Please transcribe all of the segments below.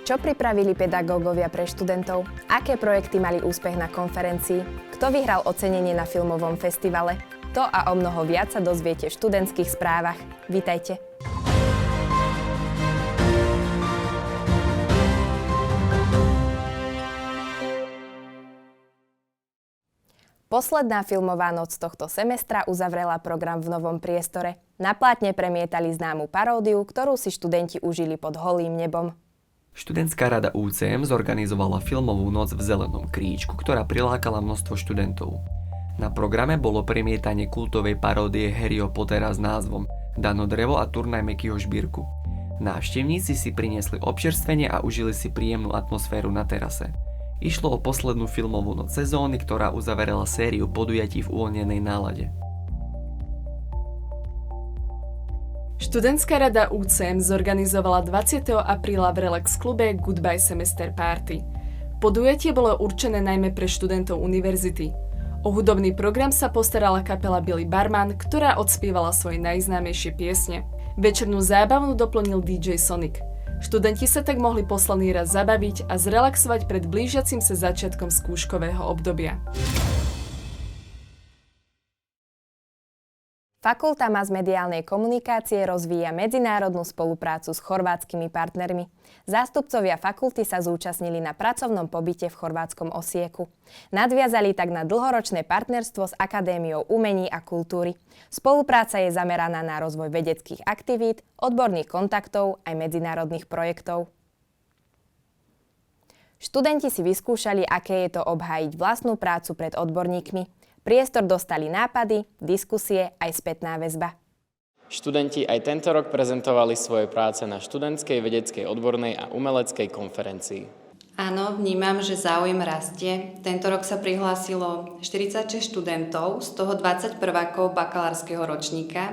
Čo pripravili pedagógovia pre študentov? Aké projekty mali úspech na konferencii? Kto vyhral ocenenie na filmovom festivale? To a o mnoho viac sa dozviete v študentských správach. Vítajte. Posledná filmová noc tohto semestra uzavrela program v novom priestore. Na plátne premietali známu paródiu, ktorú si študenti užili pod holým nebom. Študentská rada UCM zorganizovala filmovú noc v Zelenom kríčku, ktorá prilákala množstvo študentov. Na programe bolo premietanie kultovej paródie Harryho Pottera s názvom Dano drevo a turnaj mäkkýho žbírku. Návštevníci si priniesli občerstvenie a užili si príjemnú atmosféru na terase. Išlo o poslednú filmovú noc sezóny, ktorá uzaverela sériu podujatí v uvoľnenej nálade. Študentská rada UCM zorganizovala 20. apríla v Relax klube Goodbye Semester Party. Podujatie bolo určené najmä pre študentov univerzity. O hudobný program sa postarala kapela Billy Barman, ktorá odspievala svoje najznámejšie piesne. Večernú zábavu doplnil DJ Sonic. Študenti sa tak mohli posledný raz zabaviť a zrelaxovať pred blížiacim sa začiatkom skúškového obdobia. Fakulta masmediálnej komunikácie rozvíja medzinárodnú spoluprácu s chorvátskymi partnermi. Zástupcovia fakulty sa zúčastnili na pracovnom pobyte v chorvátskom Osieku. Nadviazali tak na dlhoročné partnerstvo s Akadémiou umení a kultúry. Spolupráca je zameraná na rozvoj vedeckých aktivít, odborných kontaktov aj medzinárodných projektov. Študenti si vyskúšali, aké je to obhájiť vlastnú prácu pred odborníkmi. Priestor dostali nápady, diskusie aj spätná väzba. Študenti aj tento rok prezentovali svoje práce na študentskej, vedeckej, odbornej a umeleckej konferencii. Áno, vnímam, že záujem rastie. Tento rok sa prihlásilo 46 študentov, z toho 20 prvákov bakalárskeho ročníka.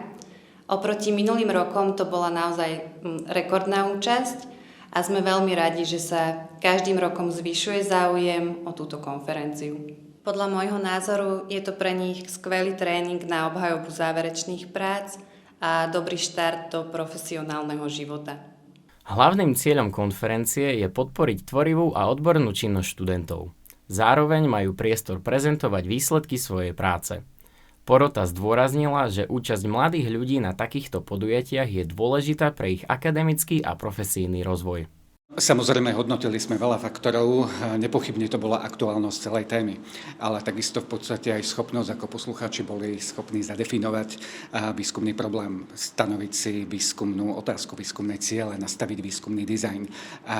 Oproti minulým rokom to bola naozaj rekordná účasť a sme veľmi radi, že sa každým rokom zvyšuje záujem o túto konferenciu. Podľa môjho názoru je to pre nich skvelý tréning na obhajobu záverečných prác a dobrý štart do profesionálneho života. Hlavným cieľom konferencie je podporiť tvorivú a odbornú činnosť študentov. Zároveň majú priestor prezentovať výsledky svojej práce. Porota zdôraznila, že účasť mladých ľudí na takýchto podujatiach je dôležitá pre ich akademický a profesijný rozvoj. Samozrejme, hodnotili sme veľa faktorov, nepochybne to bola aktuálnosť celej témy, ale takisto v podstate aj schopnosť, ako poslucháči boli schopní zadefinovať výskumný problém, stanoviť si výskumnú otázku, výskumné ciele, nastaviť výskumný dizajn a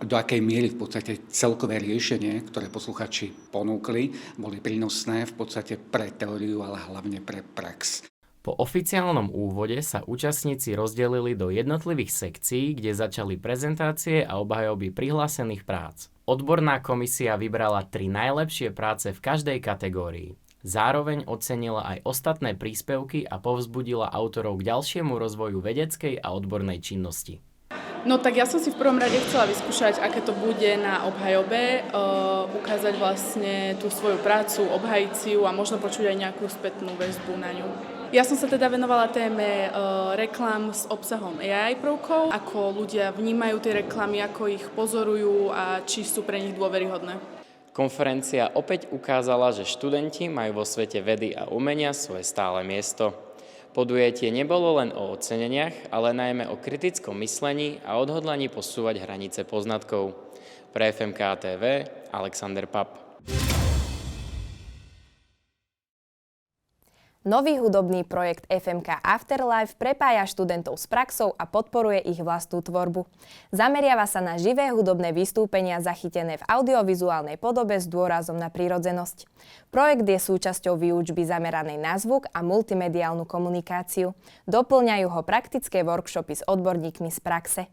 do akej miery v podstate celkové riešenie, ktoré poslucháči ponúkli, boli prínosné v podstate pre teóriu, ale hlavne pre prax. Po oficiálnom úvode sa účastníci rozdelili do jednotlivých sekcií, kde začali prezentácie a obhajoby prihlásených prác. Odborná komisia vybrala 3 najlepšie práce v každej kategórii. Zároveň ocenila aj ostatné príspevky a povzbudila autorov k ďalšiemu rozvoju vedeckej a odbornej činnosti. No tak ja som si v prvom rade chcela vyskúšať, aké to bude na obhajobe, ukázať vlastne tú svoju prácu, obhajiť si ju a možno počuť aj nejakú spätnú väzbu na ňu. Ja som sa teda venovala téme reklám s obsahom AI prvkov, ako ľudia vnímajú tie reklamy, ako ich pozorujú a či sú pre nich dôveryhodné. Konferencia opäť ukázala, že študenti majú vo svete vedy a umenia svoje stále miesto. Podujatie nebolo len o oceneniach, ale najmä o kritickom myslení a odhodlaní posúvať hranice poznatkov. Pre FMK TV Alexander Pap. Nový hudobný projekt FMK Afterlife prepája študentov s praxou a podporuje ich vlastnú tvorbu. Zameriava sa na živé hudobné vystúpenia zachytené v audiovizuálnej podobe s dôrazom na prirodzenosť. Projekt je súčasťou výučby zameranej na zvuk a multimediálnu komunikáciu. Doplňajú ho praktické workshopy s odborníkmi z praxe.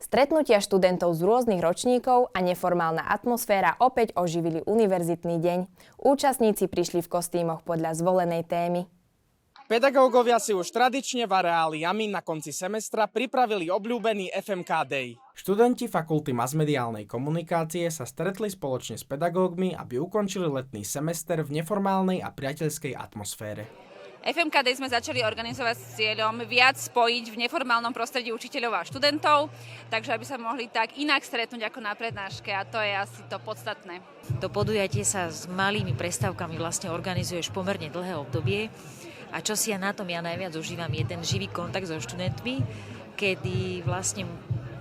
Stretnutia študentov z rôznych ročníkov a neformálna atmosféra opäť oživili univerzitný deň. Účastníci prišli v kostýmoch podľa zvolenej témy. Pedagógovia si už tradične v areáli Jamy na konci semestra pripravili obľúbený FMK Day. Študenti Fakulty masmediálnej komunikácie sa stretli spoločne s pedagógmi, aby ukončili letný semester v neformálnej a priateľskej atmosfére. FMK Day sme začali organizovať s cieľom viac spojiť v neformálnom prostredí učiteľov a študentov, takže aby sa mohli tak inak stretnúť ako na prednáške a to je asi to podstatné. To podujatie sa s malými prestávkami vlastne organizuješ pomerne dlhé obdobie a čo si ja na tom najviac užívam je ten živý kontakt so študentmi, kedy vlastne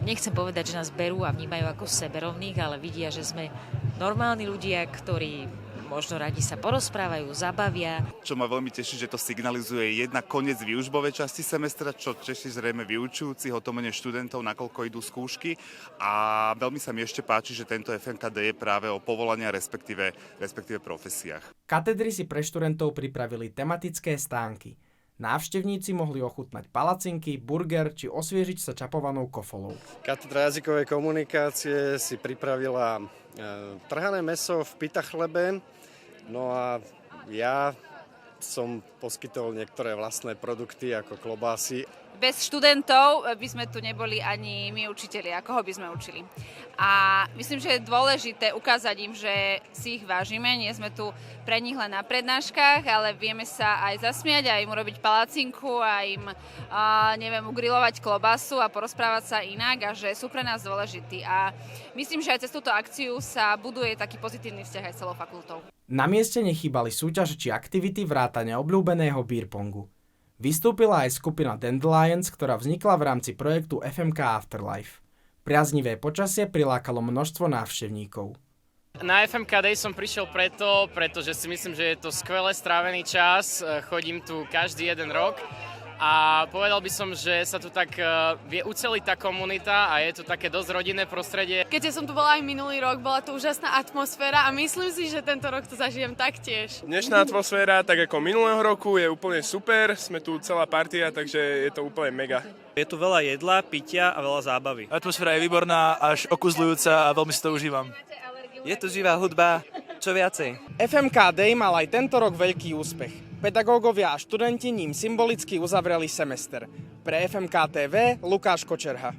nechcem povedať, že nás berú a vnímajú ako seberovných, ale vidia, že sme normálni ľudia, ktorí možno radi sa porozprávajú, zabavia. Čo ma veľmi teší, že to signalizuje jednak koniec výučbovej časti semestra, čo teší zrejme vyučujúcich, o to menej študentov, nakoľko idú skúšky. A veľmi sa mi ešte páči, že tento FMKD je práve o povolania, respektíve profesiách. Katedry si pre študentov pripravili tematické stánky. Návštevníci mohli ochutnať palacinky, burger či osviežiť sa čapovanou kofolou. Katedra jazykovej komunikácie si pripravila trhané mäso v pitachlebe, no a ja som poskytol niektoré vlastné produkty ako klobásy. Bez študentov by sme tu neboli ani my učitelia, koho by sme učili. A myslím, že je dôležité ukázať im, že si ich vážime, nie sme tu pre nich len na prednáškach, ale vieme sa aj zasmiať a im urobiť palacinku a im, ugrilovať klobásu a porozprávať sa inak a že sú pre nás dôležití. A myslím, že aj cez túto akciu sa buduje taký pozitívny vzťah aj celou fakultou. Na mieste nechýbali súťaže či aktivity vrátane obľúbeného beer pongu. Vystúpila aj skupina Dandelions, ktorá vznikla v rámci projektu FMK Afterlife. Priaznivé počasie prilákalo množstvo návštevníkov. Na FMK Day som prišiel pretože si myslím, že je to skvele strávený čas. Chodím tu každý jeden rok a povedal by som, že sa tu tak vie uceliť tá komunita a je tu také dosť rodinné prostredie. Keďže som tu bola aj minulý rok, bola tu úžasná atmosféra a myslím si, že tento rok to zažijem taktiež. Dnešná atmosféra, tak ako minulého roku, je úplne super. Sme tu celá partia, takže je to úplne mega. Je tu veľa jedla, pitia a veľa zábavy. Atmosféra je výborná, až okuzľujúca a veľmi si to užívam. Je tu živá hudba, čo viacej. FMK Day mal aj tento rok veľký úspech. Pedagógovia a študenti ním symbolicky uzavreli semester. Pre FMK TV Lukáš Kočerha.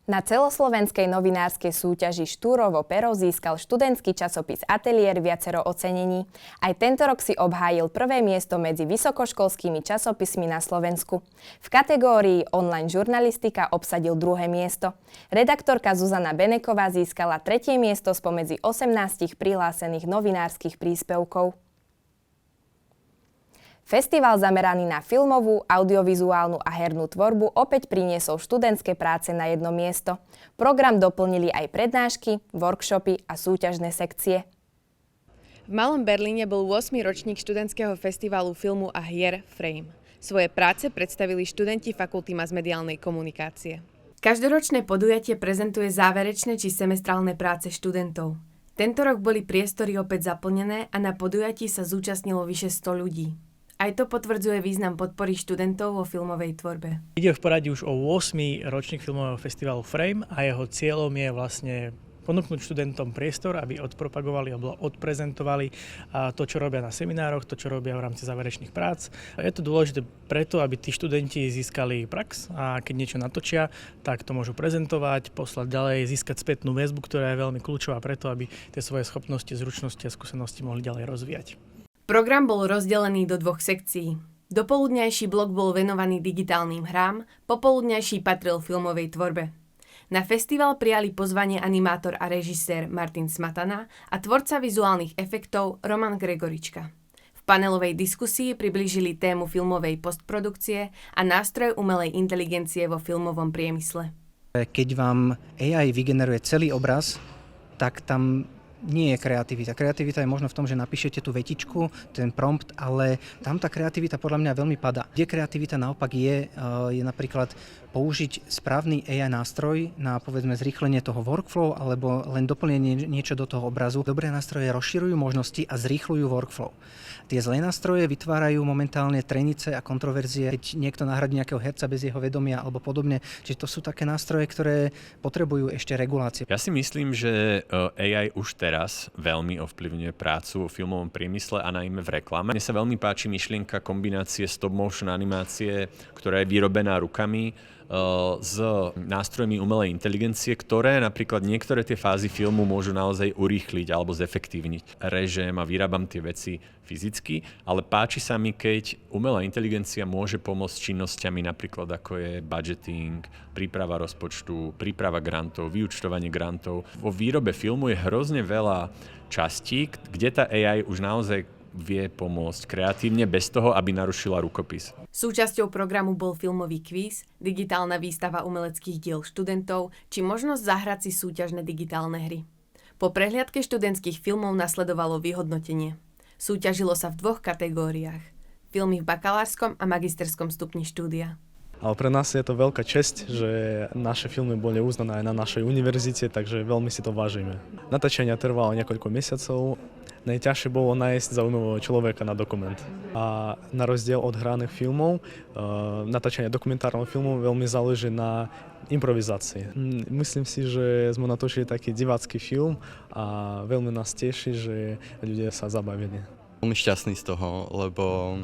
Na celoslovenskej novinárskej súťaži Štúrovo pero získal študentský časopis Ateliér viacero ocenení. Aj tento rok si obhájil prvé miesto medzi vysokoškolskými časopismi na Slovensku. V kategórii online žurnalistika obsadil druhé miesto. Redaktorka Zuzana Beneková získala tretie miesto spomedzi 18 prihlásených novinárskych príspevkov. Festival zameraný na filmovú, audiovizuálnu a hernú tvorbu opäť priniesol študentské práce na jedno miesto. Program doplnili aj prednášky, workshopy a súťažné sekcie. V Malom Berlíne bol 8. ročník študentského festivalu filmu a hier Frame. Svoje práce predstavili študenti Fakulty masmediálnej komunikácie. Každoročné podujatie prezentuje záverečné či semestrálne práce študentov. Tento rok boli priestory opäť zaplnené a na podujatí sa zúčastnilo vyše 100 ľudí. Aj to potvrdzuje význam podpory študentov vo filmovej tvorbe. Ide v poradí už o 8. ročník filmového festivalu Frame a jeho cieľom je vlastne ponúknuť študentom priestor, aby odpropagovali alebo odprezentovali to, čo robia na seminároch, to, čo robia v rámci záverečných prác. Je to dôležité preto, aby tí študenti získali prax a keď niečo natočia, tak to môžu prezentovať, poslať ďalej, získať spätnú väzbu, ktorá je veľmi kľúčová preto, aby tie svoje schopnosti, zručnosti a skúsenosti mohli ďalej rozvíjať. Program bol rozdelený do 2 sekcií. Dopoludňajší blok bol venovaný digitálnym hrám, popoludňajší patril filmovej tvorbe. Na festival prijali pozvanie animátor a režisér Martin Smatana a tvorca vizuálnych efektov Roman Gregorička. V panelovej diskusii priblížili tému filmovej postprodukcie a nástroj umelej inteligencie vo filmovom priemysle. Keď vám AI vygeneruje celý obraz, tak tam nie je kreativita. Kreativita je možno v tom, že napíšete tú vetičku, ten prompt, ale tam tá kreativita podľa mňa veľmi padá. Kde kreativita naopak je napríklad použiť správny AI nástroj na povedzme zrýchlenie toho workflow alebo len doplnenie niečo do toho obrazu. Dobré nástroje rozširujú možnosti a zrýchľujú workflow. Tie zlé nástroje vytvárajú momentálne trenice a kontroverzie, keď niekto nahradí nejakého herca bez jeho vedomia alebo podobne. Čiže to sú také nástroje, ktoré potrebujú ešte regulácie. Ja si myslím, že AI už teraz veľmi ovplyvňuje prácu vo filmovom priemysle a najmä v reklame. Mne sa veľmi páči myšlienka kombinácie stop motion animácie, ktorá je vyrobená rukami s nástrojmi umelej inteligencie, ktoré napríklad niektoré tie fázy filmu môžu naozaj urýchliť alebo zefektívniť. Režem a vyrábam tie veci fyzicky, ale páči sa mi, keď umelá inteligencia môže pomôcť činnosťami napríklad ako je budgeting, príprava rozpočtu, príprava grantov, vyúčtovanie grantov. Vo výrobe filmu je hrozne veľa častí, kde tá AI už naozaj vie pomôcť kreatívne bez toho, aby narušila rukopis. Súčasťou programu bol filmový kvíz, digitálna výstava umeleckých diel študentov či možnosť zahrať si súťažné digitálne hry. Po prehliadke študentských filmov nasledovalo vyhodnotenie. Súťažilo sa v 2 kategóriách. Filmy v bakalárskom a magisterskom stupni štúdia. Ale pre nás je to veľká česť, že naše filmy boli uznané aj na našej univerzite, takže veľmi si to vážime. Natáčanie trvalo niekoľko mesiacov. Najťažšie bolo nájsť zaujímavého človeka na dokument. A na rozdiel od hraných filmov, natáčanie dokumentárnych filmov veľmi záleží na improvizácii. Myslím si, že sme natočili taký divácky film a veľmi nás teší, že ľudia sa zabavili. Veľmi šťastný z toho, lebo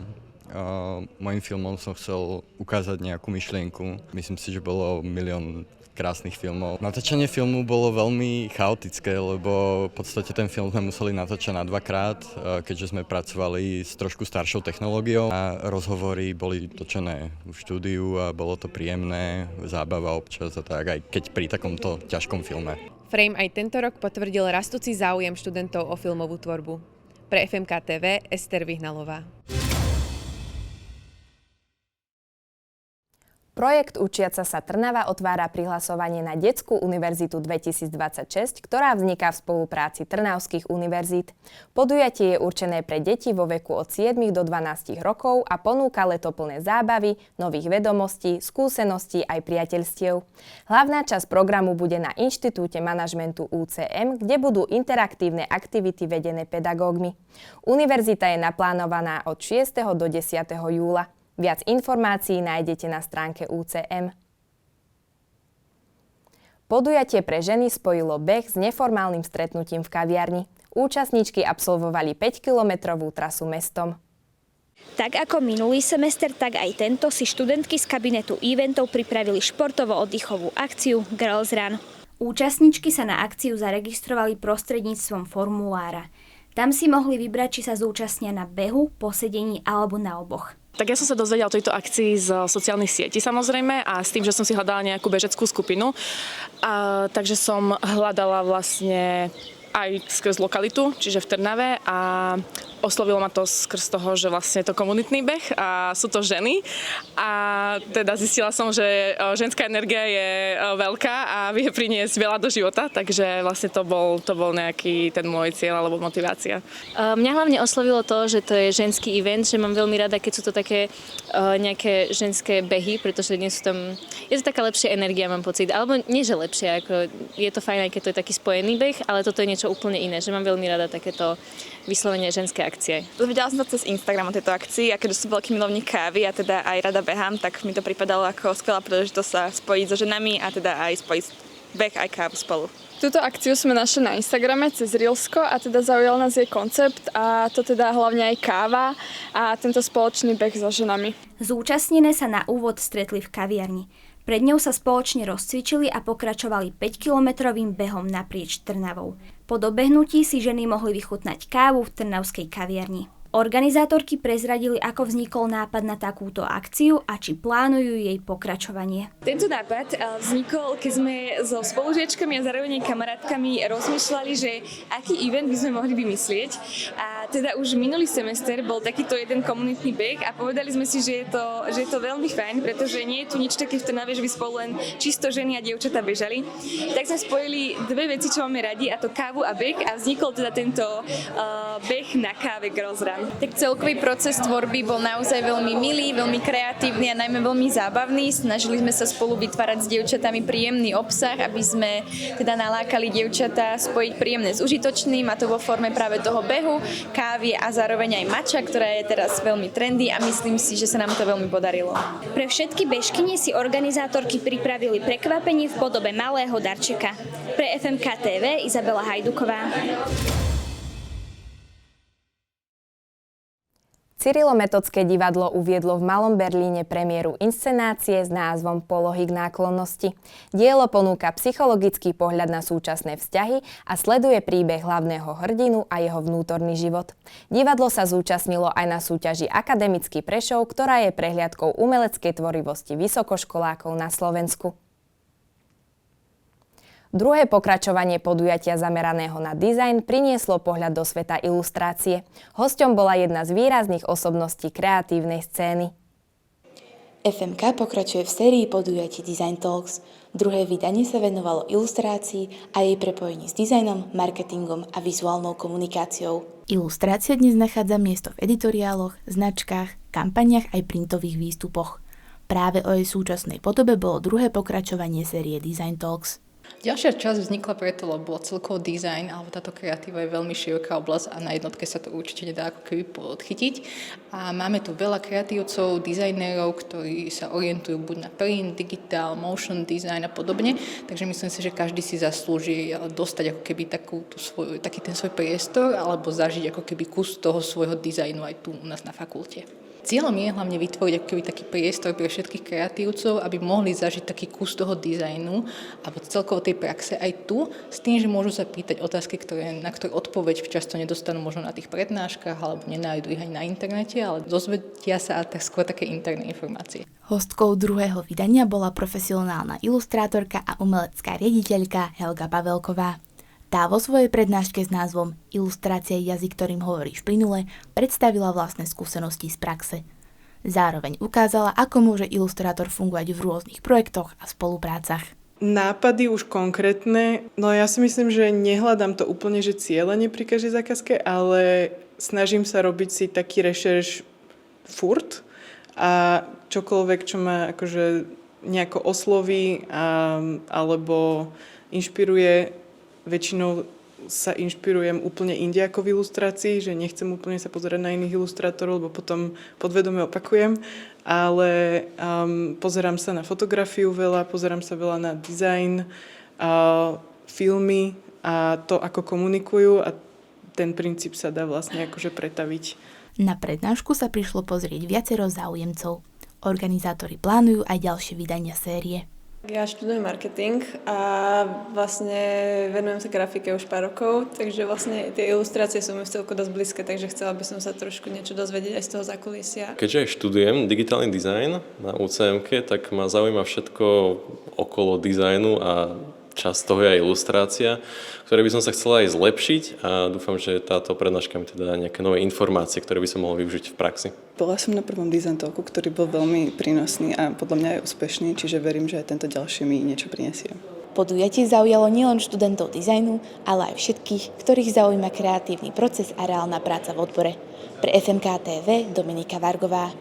mojím filmom som chcel ukázať nejakú myšlienku. Myslím si, že bolo milión krásnych filmov. Natáčanie filmu bolo veľmi chaotické, lebo v podstate ten film sme museli natáčať na 2-krát, keďže sme pracovali s trošku staršou technológiou a rozhovory boli točené v štúdiu a bolo to príjemné, zábava občas a tak, aj keď pri takomto ťažkom filme. Frame aj tento rok potvrdil rastúci záujem študentov o filmovú tvorbu. Pre FMK TV Ester Vyhnalová. Projekt Učiaca sa Trnava otvára prihlasovanie na Detskú univerzitu 2026, ktorá vzniká v spolupráci Trnavských univerzít. Podujatie je určené pre deti vo veku od 7 do 12 rokov a ponúka leto plné zábavy, nových vedomostí, skúseností aj priateľstiev. Hlavná časť programu bude na Inštitúte manažmentu UCM, kde budú interaktívne aktivity vedené pedagógmi. Univerzita je naplánovaná od 6. do 10. júla. Viac informácií nájdete na stránke UCM. Podujatie pre ženy spojilo beh s neformálnym stretnutím v kaviarni. Účastníčky absolvovali 5-kilometrovú trasu mestom. Tak ako minulý semester, tak aj tento si študentky z kabinetu eventov pripravili športovo-oddychovú akciu Girls Run. Účastníčky sa na akciu zaregistrovali prostredníctvom formulára. Tam si mohli vybrať, či sa zúčastnia na behu, posedení alebo na oboch. Tak ja som sa dozvedela o tejto akcii z sociálnych sietí samozrejme a s tým, že som si hľadala nejakú bežeckú skupinu. Takže som hľadala vlastne aj skrz lokalitu, čiže v Trnave a oslovilo ma to skrz toho, že vlastne je to komunitný beh a sú to ženy a teda zistila som, že ženská energia je veľká a vie priniesť veľa do života, takže vlastne to bol nejaký ten môj cieľ alebo motivácia. Mňa hlavne oslovilo to, že to je ženský event, že mám veľmi rada, keď sú to také nejaké ženské behy, pretože nie sú tam, je to taká lepšia energia, mám pocit, alebo nie, že lepšia, ako je to fajn, aj keď to je taký spojený beh, ale toto je niečo úplne iné, že mám veľmi rada takéto vyslovene ženské akcie. Dozvedela som sa cez Instagram o tejto akcii a keďže som veľký milovník kávy a teda aj rada behám, tak mi to pripadalo ako skvelá príležitosť sa spojiť so ženami a teda aj spojiť beh aj kávu spolu. Túto akciu sme našli na Instagrame cez Reelsko a teda zaujal nás jej koncept a to teda hlavne aj káva a tento spoločný beh so ženami. Zúčastnené sa na úvod stretli v kaviarni. Pred ňou sa spoločne rozcvičili a pokračovali 5-kilometrovým behom naprieč Trnavou. Po dobehnutí si ženy mohli vychutnať kávu v trnavskej kaviarni. Organizátorky prezradili, ako vznikol nápad na takúto akciu a či plánujú jej pokračovanie. Tento nápad vznikol, keď sme so spolužiačkami a zároveň kamarátkami rozmýšľali, že aký event by sme mohli vymyslieť. A teda už minulý semester bol takýto jeden komunitný beh a povedali sme si, že je to veľmi fajn, pretože nie je tu nič také v Trnave, že by spolu len čisto ženy a dievčatá bežali. Tak sme spojili dve veci, čo máme radi, a to kávu a beh, a vznikol teda tento beh na káve Girls Run. Tak celkový proces tvorby bol naozaj veľmi milý, veľmi kreatívny a najmä veľmi zábavný. Snažili sme sa spolu vytvárať s dievčatami príjemný obsah, aby sme teda nalákali dievčatá spojiť príjemné s užitočným, a to vo forme práve toho behu, kávy a zároveň aj matcha, ktorá je teraz veľmi trendy, a myslím si, že sa nám to veľmi podarilo. Pre všetky bežkyne si organizátorky pripravili prekvapenie v podobe malého darčeka. Pre FMK TV Izabela Hajduková. Cyrilometodské divadlo uviedlo v Malom Berlíne premiéru inscenácie s názvom Polohy k náklonnosti. Dielo ponúka psychologický pohľad na súčasné vzťahy a sleduje príbeh hlavného hrdinu a jeho vnútorný život. Divadlo sa zúčastnilo aj na súťaži Akademický Prešov, ktorá je prehliadkou umeleckej tvorivosti vysokoškolákov na Slovensku. Druhé pokračovanie podujatia zameraného na dizajn prinieslo pohľad do sveta ilustrácie. Hosťom bola jedna z výrazných osobností kreatívnej scény. FMK pokračuje v sérii podujatí Design Talks. Druhé vydanie sa venovalo ilustrácii a jej prepojení s dizajnom, marketingom a vizuálnou komunikáciou. Ilustrácia dnes nachádza miesto v editoriáloch, značkách, kampaniach aj printových výstupoch. Práve o jej súčasnej podobe bolo druhé pokračovanie série Design Talks. Ďalšia časť vznikla preto, lebo celkovo dizajn alebo táto kreatíva je veľmi široká oblasť a na jednotke sa to určite nedá ako keby podchytiť. A máme tu veľa kreatívcov, dizajnérov, ktorí sa orientujú buď na print, digitál, motion design a podobne. Takže myslím si, že každý si zaslúži dostať ako keby taký ten svoj priestor alebo zažiť ako keby kus toho svojho dizajnu aj tu u nás na fakulte. Cieľom je hlavne vytvoriť ako keby taký priestor pre všetkých kreatívcov, aby mohli zažiť taký kus toho dizajnu alebo celkovo tej praxe aj tu, s tým, že môžu sa pýtať otázky, na ktoré odpoveď často nedostanú možno na tých prednáškach alebo nenájdu ich ani na internete, ale dozvedia sa skôr také interné informácie. Hostkou druhého vydania bola profesionálna ilustrátorka a umelecká riaditeľka Helga Pavelková. Tá vo svojej prednáške s názvom Ilustrácia je jazyk, ktorým hovoríš plynule, predstavila vlastné skúsenosti z praxe. Zároveň ukázala, ako môže ilustrátor fungovať v rôznych projektoch a spoluprácach. Nápady už konkrétne, no ja si myslím, že nehľadám to úplne, že cieľene pri každej zákazke, ale snažím sa robiť si taký rešerš furt a čokoľvek, čo ma akože nejako osloví alebo inšpiruje. Väčšinou sa inšpirujem úplne inde ako v ilustrácii, že nechcem úplne sa pozerať na iných ilustrátorov, lebo potom podvedome opakujem, ale pozerám sa na fotografiu veľa, pozerám sa veľa na dizajn, filmy a to, ako komunikujú a ten princíp sa dá vlastne akože pretaviť. Na prednášku sa prišlo pozrieť viacero záujemcov. Organizátori plánujú aj ďalšie vydania série. Ja študujem marketing a vlastne venujem sa grafike už pár rokov, takže vlastne tie ilustrácie sú mi v celku dosť blízke, takže chcela by som sa trošku niečo dozvedieť aj z toho zákulisia. Keďže aj študujem digitálny dizajn na UCM-ke, tak ma zaujíma všetko okolo dizajnu a časť toho je aj ilustrácia, ktoré by som sa chcela aj zlepšiť a dúfam, že táto prednáška mi teda dá nejaké nové informácie, ktoré by som mohol využiť v praxi. Bola som na prvom design talku, ktorý bol veľmi prínosný a podľa mňa aj úspešný, čiže verím, že aj tento ďalší mi niečo prinesie. Podujatie zaujalo nielen študentov dizajnu, ale aj všetkých, ktorých zaujíma kreatívny proces a reálna práca v odbore. Pre FMK TV Dominika Vargová.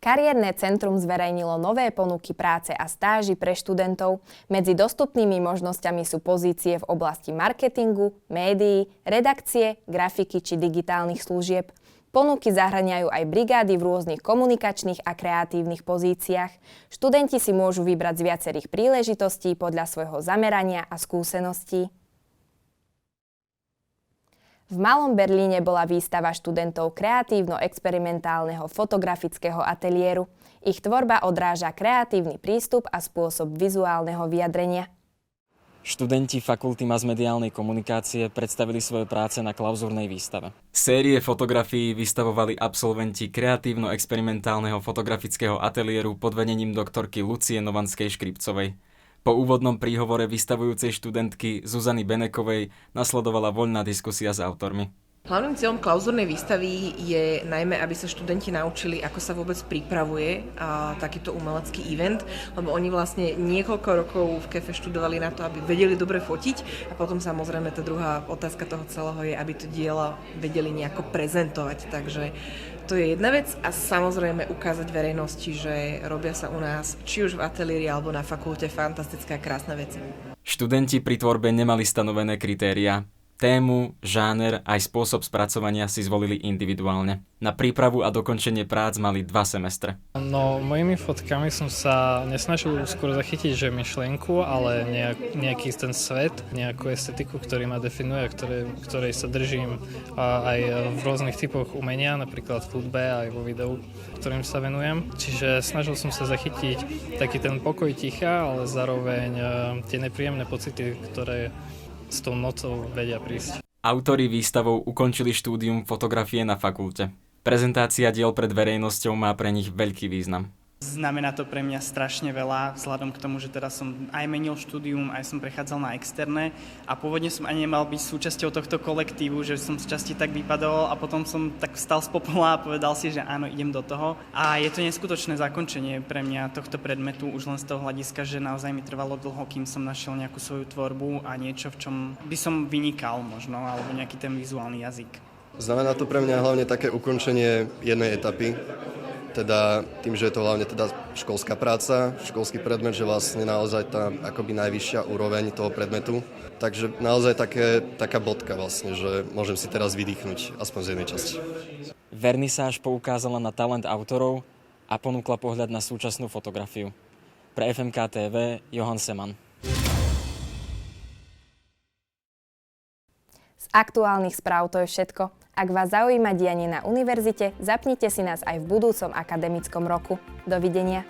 Kariérne centrum zverejnilo nové ponuky práce a stáži pre študentov. Medzi dostupnými možnosťami sú pozície v oblasti marketingu, médií, redakcie, grafiky či digitálnych služieb. Ponuky zahŕňajú aj brigády v rôznych komunikačných a kreatívnych pozíciách. Študenti si môžu vybrať z viacerých príležitostí podľa svojho zamerania a skúseností. V Malom Berlíne bola výstava študentov kreatívno-experimentálneho fotografického ateliéru. Ich tvorba odráža kreatívny prístup a spôsob vizuálneho vyjadrenia. Študenti Fakulty masmediálnej komunikácie predstavili svoje práce na klauzúrnej výstave. Série fotografií vystavovali absolventi kreatívno-experimentálneho fotografického ateliéru pod vedením doktorky Lucie Novanskej-Škripcovej. Po úvodnom príhovore vystavujúcej študentky Zuzany Benekovej nasledovala voľná diskusia s autormi. Hlavným cieľom klauzúrnej výstavy je najmä, aby sa študenti naučili, ako sa vôbec pripravuje takýto umelecký event, lebo oni vlastne niekoľko rokov v kefe študovali na to, aby vedeli dobre fotiť a potom samozrejme tá druhá otázka toho celého je, aby to dielo vedeli nejako prezentovať. Takže to je jedna vec a samozrejme ukázať verejnosti, že robia sa u nás či už v ateliéri alebo na fakulte fantastické a krásne veci. Študenti pri tvorbe nemali stanovené kritériá. Tému, žáner aj spôsob spracovania si zvolili individuálne. Na prípravu a dokončenie prác mali 2 semestre. No, mojimi fotkami som sa nesnažil skôr zachytiť, že myšlienku, ale nejaký ten svet, nejakú estetiku, ktorý ma definuje, ktorej sa držím aj v rôznych typoch umenia, napríklad v hudbe aj vo videu, ktorým sa venujem. Čiže snažil som sa zachytiť taký ten pokoj ticha, ale zároveň tie nepríjemné pocity, ktoré s tou nocou vedia prísť. Autori výstavou ukončili štúdium fotografie na fakulte. Prezentácia diel pred verejnosťou má pre nich veľký význam. Znamená to pre mňa strašne veľa, vzhľadom k tomu, že teraz som aj menil štúdium, aj som prechádzal na externé a pôvodne som ani nemal byť súčasťou tohto kolektívu, že som z časti tak vypadol a potom som tak vstal z popola a povedal si, že áno, idem do toho. A je to neskutočné zakončenie pre mňa tohto predmetu už len z toho hľadiska, že naozaj mi trvalo dlho, kým som našiel nejakú svoju tvorbu a niečo, v čom by som vynikal možno, alebo nejaký ten vizuálny jazyk. Znamená to pre mňa hlavne také ukončenie jednej etapy. Teda tým, že je to hlavne teda školská práca, školský predmet, že vlastne naozaj tá akoby najvyššia úroveň toho predmetu. Takže naozaj taká bodka vlastne, že môžem si teraz vydýchnuť aspoň z jednej časti. Vernisáž poukázala na talent autorov a ponúkla pohľad na súčasnú fotografiu. Pre FMK TV Johan Seman. Z aktuálnych správ to je všetko. Ak vás zaujíma dianie na univerzite, zapnite si nás aj v budúcom akademickom roku. Dovidenia.